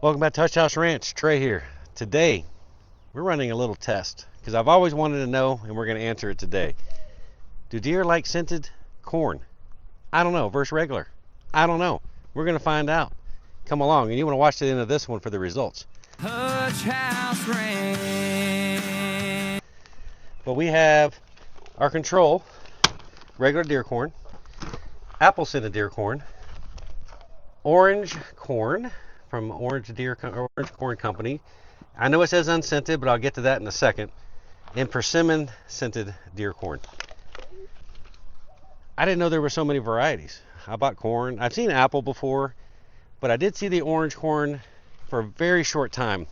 Welcome back to txhuchhouse Ranch. Trey here. Today, we're running a little test because I've always wanted to know, and we're going to answer it today. Do deer like scented corn? I don't know. Versus regular? I don't know. We're going to find out. Come along, and you want to watch the end of this one for the results. txhuchhouse Ranch. But we have our control, regular deer corn, apple scented deer corn, orange corn from Orange Corn Company. I know it says unscented, but I'll get to that in a second. And persimmon scented deer corn. I didn't know there were so many varieties. I bought corn. I've seen apple before, but I did see the orange corn for a very short time.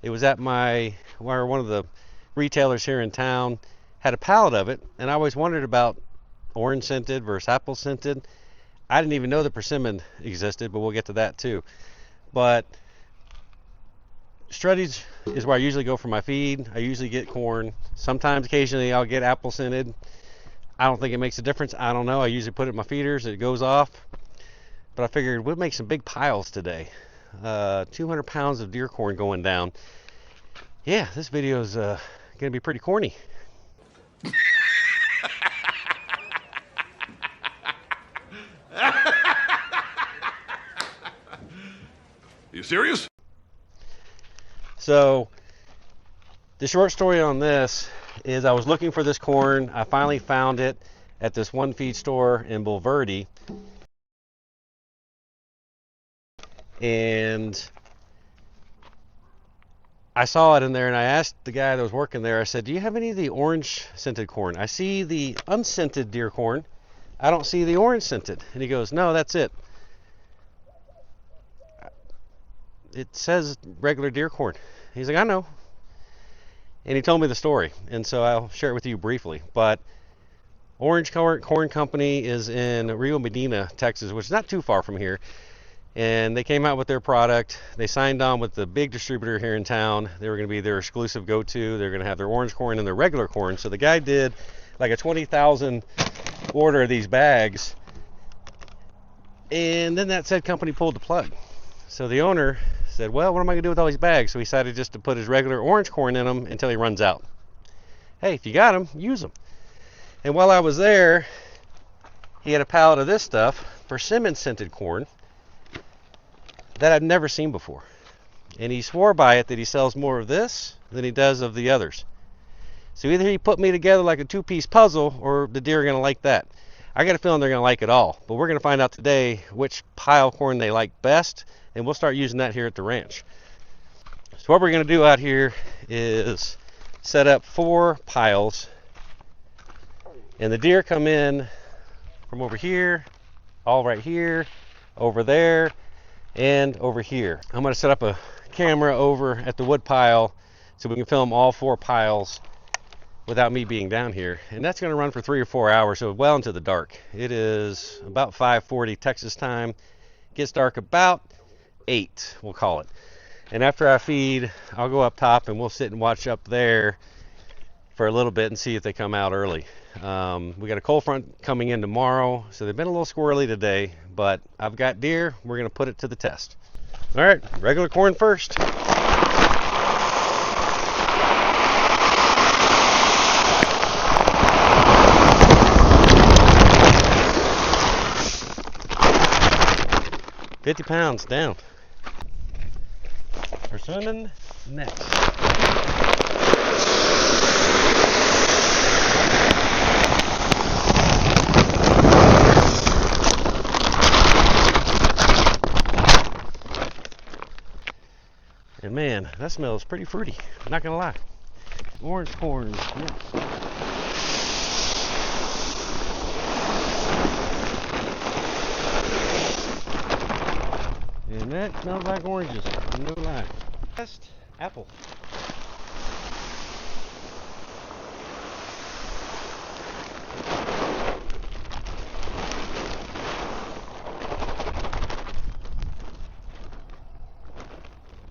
It was at one of the retailers here in town had a pallet of it, and I always wondered about orange scented versus apple scented. I didn't even know the persimmon existed, but we'll get to that too. But Struddy's is where I usually go for my feed. I usually get corn. Sometimes, occasionally, I'll get apple scented. I don't think it makes a difference. I don't know. I usually put it in my feeders. It goes off. But I figured we'll make some big piles today. 200 pounds of deer corn going down. Yeah, this video is going to be pretty corny. You serious? So, the short story on this is I was looking for this corn. I finally found it at this one feed store in Bulverde. And I saw it in there, and I asked the guy that was working there, I said, do you have any of the orange scented corn? I see the unscented deer corn. I don't see the orange scented. And he goes, no, that's it. It says regular deer corn. He's like, I know. And he told me the story, and so I'll share it with you briefly. But Orange Corn Company is in Rio Medina, Texas, which is not too far from here. And they came out with their product. They signed on with the big distributor here in town. They were going to be their exclusive go-to. They're going to have their orange corn and their regular corn. So the guy did like a 20,000 order of these bags. And then that said company pulled the plug. So the owner said, well, what am I going to do with all these bags? So he decided just to put his regular orange corn in them until he runs out. Hey, if you got them, use them. And while I was there, he had a pallet of this stuff, persimmon scented corn, that I've never seen before. And he swore by it that he sells more of this than he does of the others. So either he put me together like a two-piece puzzle, or the deer are going to like that. I got a feeling they're going to like it all. But we're going to find out today which pile corn they like best, and we'll start using that here at the ranch. So what we're going to do out here is set up 4 piles, and the deer come in from over here, all right here, over there, and over here. I'm going to set up a camera over at the wood pile so we can film all 4 piles without me being down here, and that's going to run for 3 or 4 hours, so well into the dark. It is about 5:40 Texas time. It gets dark about 8, we'll call it. And after I feed, I'll go up top and we'll sit and watch up there for a little bit and see if they come out early. We got a cold front coming in tomorrow, so they've been a little squirrely today, but I've got deer. We're going to put it to the test. All right, regular corn first. £50 down. Persimmon next. And man, that smells pretty fruity. I'm not gonna lie. Orange corn next. And that smells like oranges, no lie. Best apple.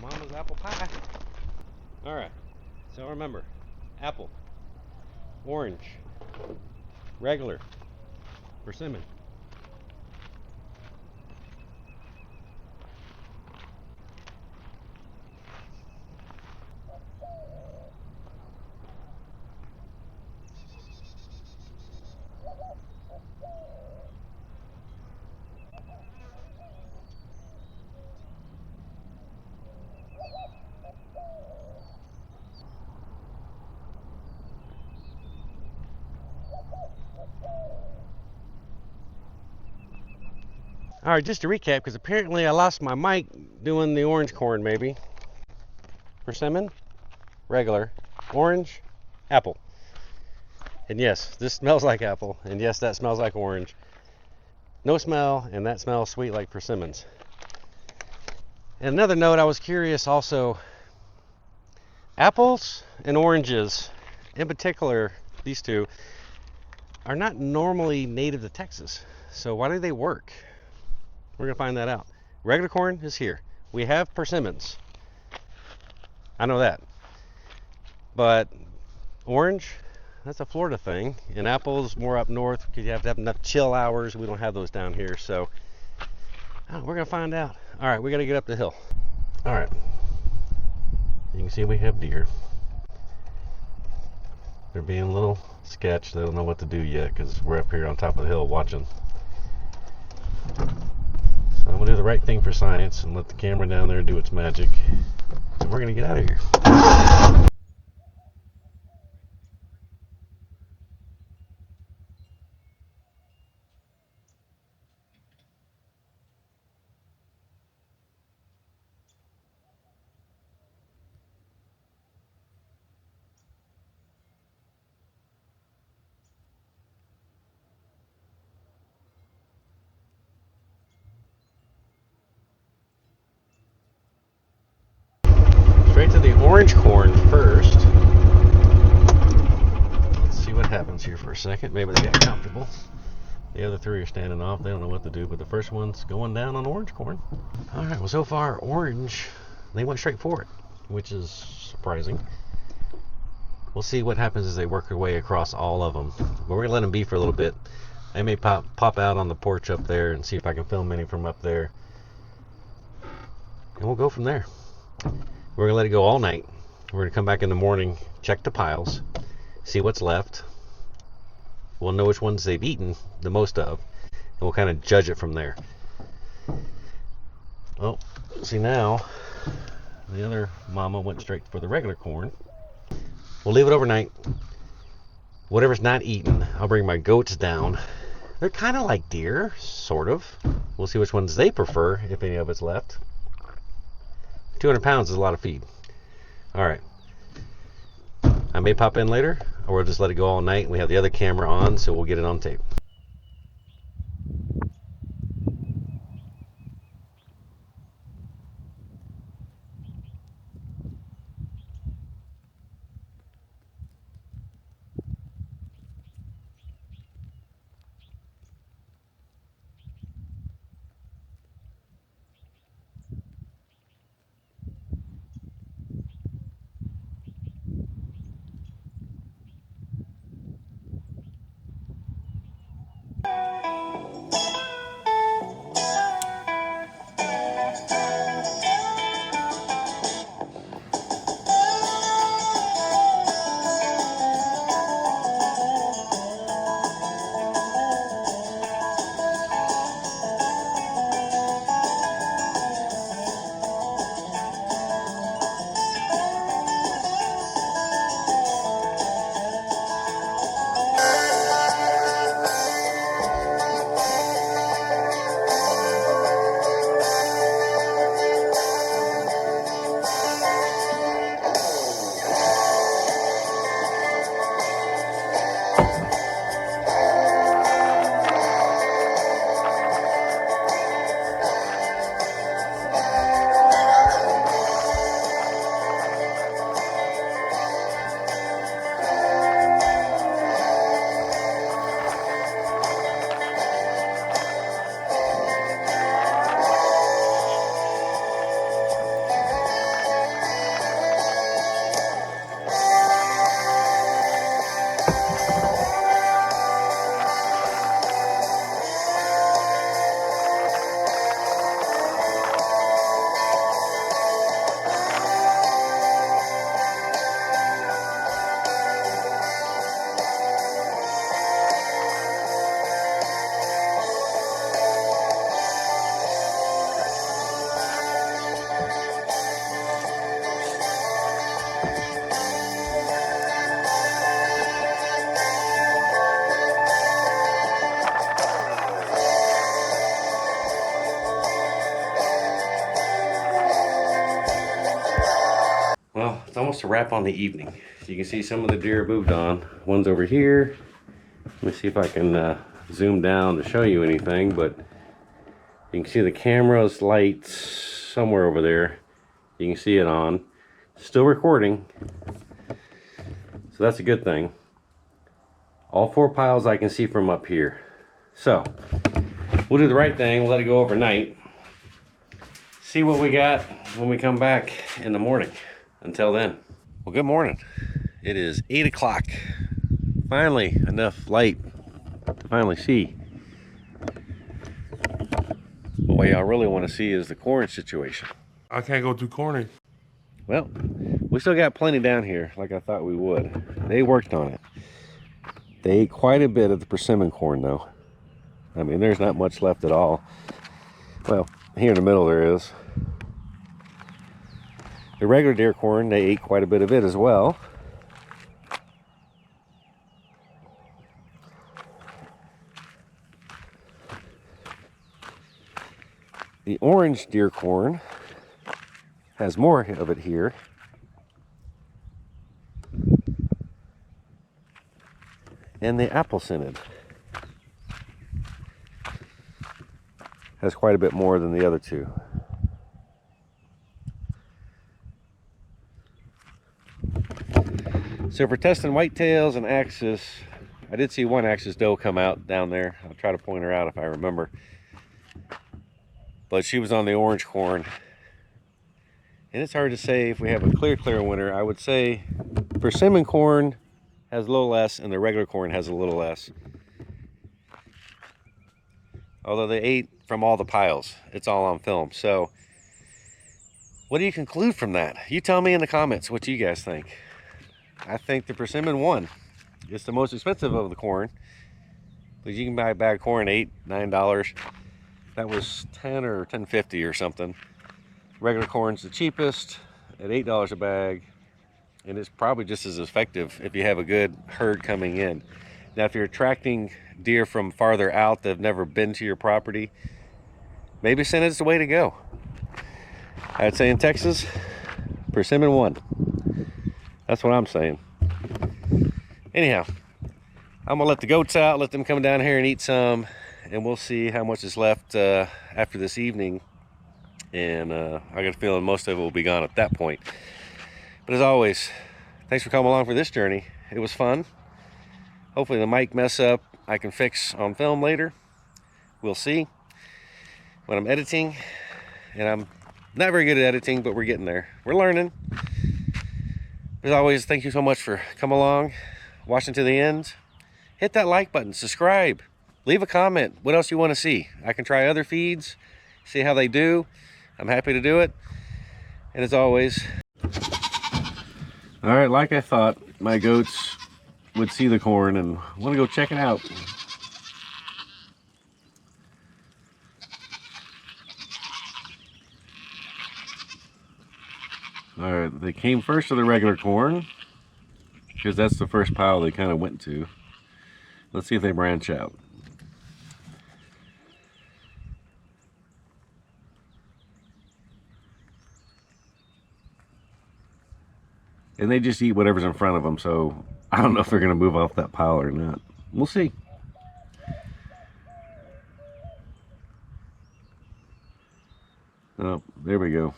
Mama's apple pie. Alright, so remember, apple, orange, regular, persimmon. All right, just to recap, because apparently I lost my mic doing the orange corn, maybe. Persimmon, regular, orange, apple. And yes, this smells like apple, and yes, that smells like orange. No smell, and that smells sweet like persimmons. And another note, I was curious also, apples and oranges, in particular, these two, are not normally native to Texas. So why do they work? We're going to find that out. Regular corn is here. We have persimmons. I know that. But orange, that's a Florida thing. And apples more up north because you have to have enough chill hours. We don't have those down here. So we're going to find out. All right, we got to get up the hill. All right. You can see we have deer. They're being a little sketched. They don't know what to do yet because we're up here on top of the hill watching. So I'm going to do the right thing for science and let the camera down there do its magic. And we're going to get out of here. Straight to the orange corn first. Let's see what happens here for a second. Maybe they get comfortable. The other three are standing off. They don't know what to do, but the first one's going down on orange corn. All right, well, so far, orange, they went straight for it, which is surprising. We'll see what happens as they work their way across all of them. But we're going to let them be for a little bit. I may pop out on the porch up there and see if I can film any from up there. And we'll go from there. We're going to let it go all night. We're going to come back in the morning, check the piles, see what's left. We'll know which ones they've eaten the most of, and we'll kind of judge it from there. Well, see now, the other mama went straight for the regular corn. We'll leave it overnight. Whatever's not eaten, I'll bring my goats down. They're kind of like deer, sort of. We'll see which ones they prefer, if any of it's left. 200 pounds is a lot of feed. All right. I may pop in later, or we'll just let it go all night. We have the other camera on, so we'll get it on tape. Well, it's almost a wrap on the evening. So you can see some of the deer moved on. One's over here. Let me see if I can zoom down to show you anything, but you can see the camera's lights somewhere over there. You can see it on. Still recording. So that's a good thing. All 4 piles I can see from up here. So, we'll do the right thing. We'll let it go overnight. See what we got when we come back in the morning. Until then. Well, good morning. It is 8 o'clock. Finally, enough light to finally see. But what y'all really want to see is the corn situation. I can't go through corn. Well, we still got plenty down here, like I thought we would. They worked on it. They ate quite a bit of the persimmon corn, though. I mean, there's not much left at all. Well, here in the middle there is. The regular deer corn, they ate quite a bit of it as well. The orange deer corn has more of it here. And the apple-scented has quite a bit more than the other two. So for testing whitetails and axis, I did see one axis doe come out down there. I'll try to point her out if I remember. But she was on the orange corn. And it's hard to say if we have a clear winter. I would say persimmon corn has a little less and the regular corn has a little less. Although they ate from all the piles. It's all on film. So what do you conclude from that? You tell me in the comments what you guys think. I think the persimmon won. It's the most expensive of the corn. But you can buy a bag of corn $8, $9. That was $10 or $10.50 or something. Regular corn's the cheapest at $8 a bag. And it's probably just as effective if you have a good herd coming in. Now, if you're attracting deer from farther out that have never been to your property, maybe Unscented's the way to go. I'd say in Texas, persimmon won. That's what I'm saying. Anyhow, I'm gonna let the goats out, let them come down here and eat some, and we'll see how much is left after this evening. And I got a feeling most of it will be gone at that point. But as always, thanks for coming along for this journey. It was fun. Hopefully the mic mess up I can fix on film later. We'll see. When I'm editing, and I'm not very good at editing, but we're getting there. We're learning. As always, thank you so much for coming along, watching to the end. Hit that like button, subscribe, leave a comment. What else you want to see? I can try other feeds, see how they do. I'm happy to do it. And as always, all right, like I thought, my goats would see the corn and want to go check it out. All right, they came first to the regular corn because that's the first pile they kind of went to. Let's see if they branch out. And they just eat whatever's in front of them, so I don't know if they're going to move off that pile or not. We'll see. Oh, there we go.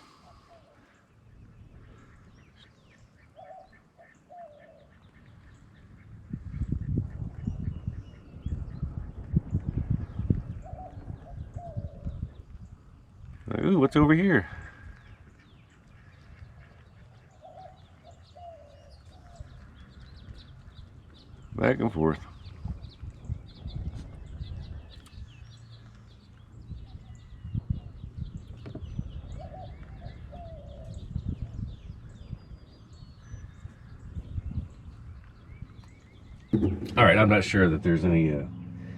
Ooh, what's over here? Back and forth. All right, I'm not sure that there's any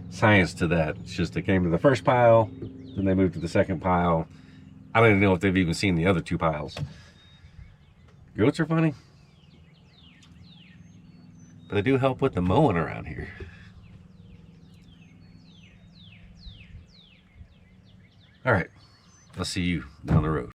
science to that. It's just they came to the first pile, then they moved to the second pile. I don't even know if they've even seen the other two piles. Goats are funny. But they do help with the mowing around here. All right, I'll see you down the road.